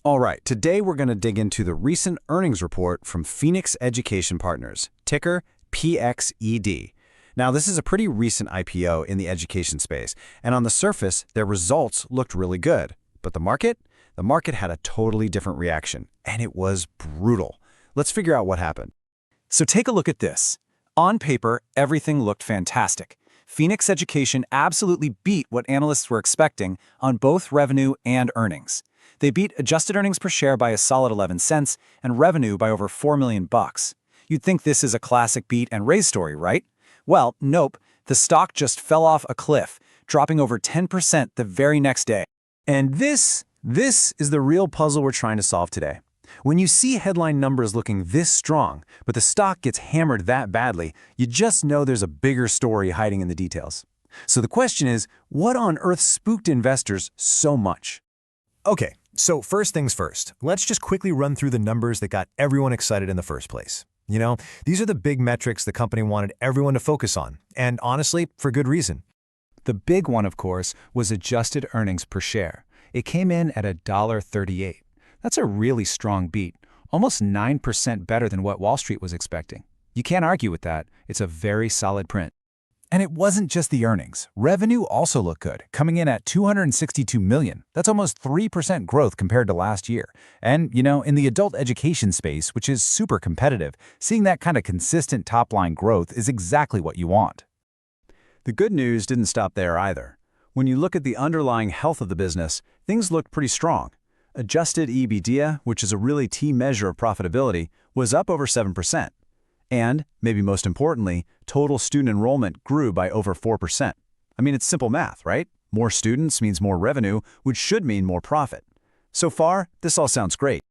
All right, today we're going to dig into the recent earnings report from Phoenix Education Partners, ticker PXED. Now, this is a pretty recent IPO in the education space, and on the surface, their results looked really good. But the market? The market had a totally different reaction, and it was brutal. Let's figure out what happened. So take a look at this. On paper, everything looked fantastic. Phoenix Education absolutely beat what analysts were expecting on both revenue and earnings. They beat adjusted earnings per share by a solid 11 cents and revenue by over $4 million. You'd think this is a classic beat and raise story, right? Well, nope. The stock just fell off a cliff, dropping over 10% the very next day. And this is the real puzzle we're trying to solve today. When you see headline numbers looking this strong, but the stock gets hammered that badly, you just know there's a bigger story hiding in the details. So the question is, what on earth spooked investors so much? Okay, so first things first, let's just quickly run through the numbers that got everyone excited in the first place. You know, these are the big metrics the company wanted everyone to focus on, and honestly, for good reason. The big one, of course, was adjusted earnings per share. It came in at $1.38. That's a really strong beat, almost 9% better than what Wall Street was expecting. You can't argue with that. It's a very solid print. And it wasn't just the earnings. Revenue also looked good, coming in at $262 million. That's almost 3% growth compared to last year. And, you know, in the adult education space, which is super competitive, seeing that kind of consistent top-line growth is exactly what you want. The good news didn't stop there either. When you look at the underlying health of the business, things looked pretty strong. Adjusted EBITDA, which is a really key measure of profitability, was up over 7%. And, maybe most importantly, total student enrollment grew by over 4%. I mean, it's simple math, right? More students means more revenue, which should mean more profit. So far, this all sounds great.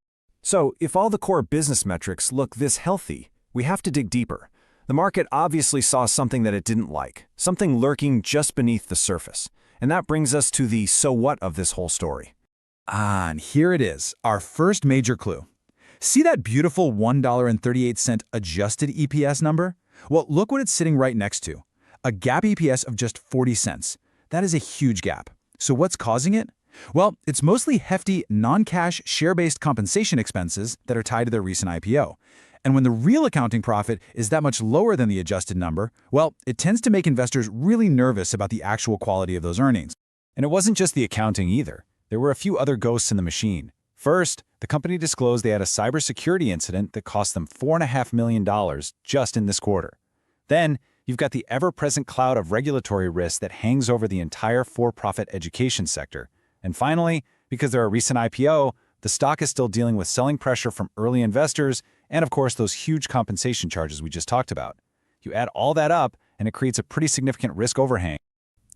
So, if all the core business metrics look this healthy, we have to dig deeper. The market obviously saw something that it didn't like, something lurking just beneath the surface. And that brings us to the so what of this whole story. And here it is, our first major clue. See that beautiful $1.38 adjusted EPS number? Well, look what it's sitting right next to. A GAAP EPS of just 40 cents. That is a huge gap. So what's causing it? Well, it's mostly hefty, non-cash, share-based compensation expenses that are tied to their recent IPO. And when the real accounting profit is that much lower than the adjusted number, well, it tends to make investors really nervous about the actual quality of those earnings. And it wasn't just the accounting either. There were a few other ghosts in the machine. First, the company disclosed they had a cybersecurity incident that cost them $4.5 million just in this quarter. Then, you've got the ever-present cloud of regulatory risk that hangs over the entire for-profit education sector. And finally, because they're a recent IPO, the stock is still dealing with selling pressure from early investors and, of course, those huge compensation charges we just talked about. You add all that up, and it creates a pretty significant risk overhang.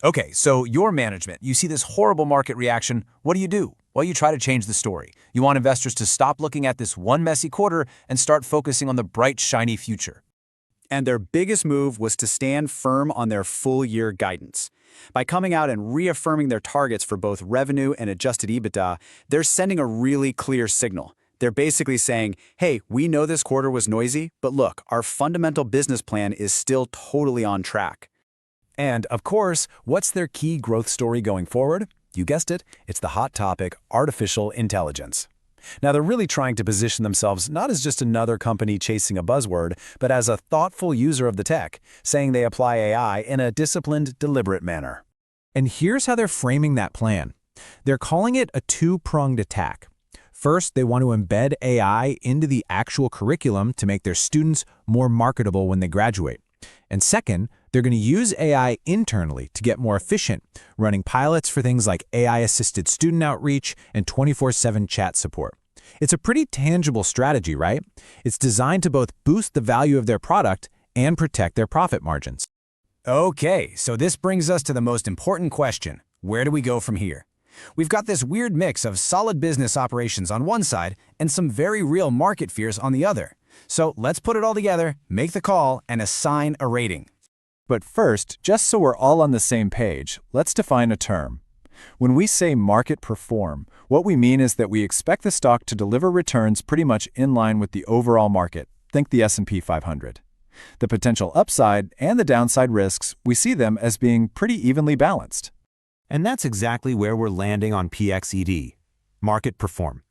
Okay, so your management, you see this horrible market reaction. What do? Well, you try to change the story. You want investors to stop looking at this one messy quarter and start focusing on the bright, shiny future. And their biggest move was to stand firm on their full-year guidance. By coming out and reaffirming their targets for both revenue and adjusted EBITDA, they're sending a really clear signal. They're basically saying, hey, we know this quarter was noisy, but look, our fundamental business plan is still totally on track. And, of course, what's their key growth story going forward? You guessed it, it's the hot topic, artificial intelligence. Now, they're really trying to position themselves not as just another company chasing a buzzword, but as a thoughtful user of the tech, saying they apply AI in a disciplined, deliberate manner. And here's how they're framing that plan. They're calling it a two-pronged attack. First, they want to embed AI into the actual curriculum to make their students more marketable when they graduate. And second, they're going to use AI internally to get more efficient, running pilots for things like AI-assisted student outreach and 24/7 chat support. It's a pretty tangible strategy, right? It's designed to both boost the value of their product and protect their profit margins. Okay, so this brings us to the most important question. Where do we go from here? We've got this weird mix of solid business operations on one side and some very real market fears on the other. So let's put it all together, make the call, and assign a rating. But first, just so we're all on the same page, let's define a term. When we say market perform, what we mean is that we expect the stock to deliver returns pretty much in line with the overall market. Think the S&P 500. The potential upside and the downside risks, we see them as being pretty evenly balanced. And that's exactly where we're landing on PXED. Market perform.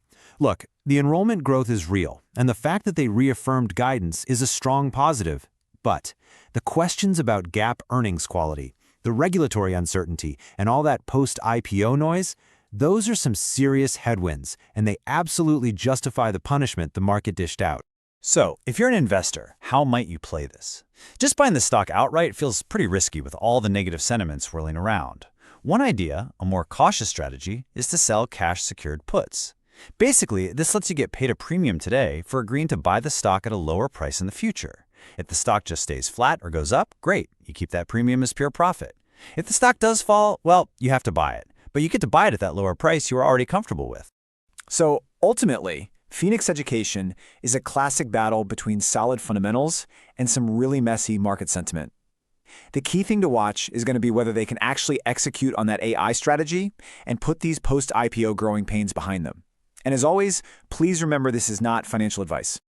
Look, the enrollment growth is real, and the fact that they reaffirmed guidance is a strong positive. But the questions about GAAP earnings quality, the regulatory uncertainty, and all that post-IPO noise, those are some serious headwinds, and they absolutely justify the punishment the market dished out. So, if you're an investor, how might you play this? Just buying the stock outright feels pretty risky with all the negative sentiment swirling around. One idea, a more cautious strategy, is to sell cash-secured puts. Basically, this lets you get paid a premium today for agreeing to buy the stock at a lower price in the future. If the stock just stays flat or goes up, great, you keep that premium as pure profit. If the stock does fall, well, you have to buy it. But you get to buy it at that lower price you are already comfortable with. So ultimately, Phoenix Education is a classic battle between solid fundamentals and some really messy market sentiment. The key thing to watch is going to be whether they can actually execute on that AI strategy and put these post-IPO growing pains behind them. And as always, please remember this is not financial advice.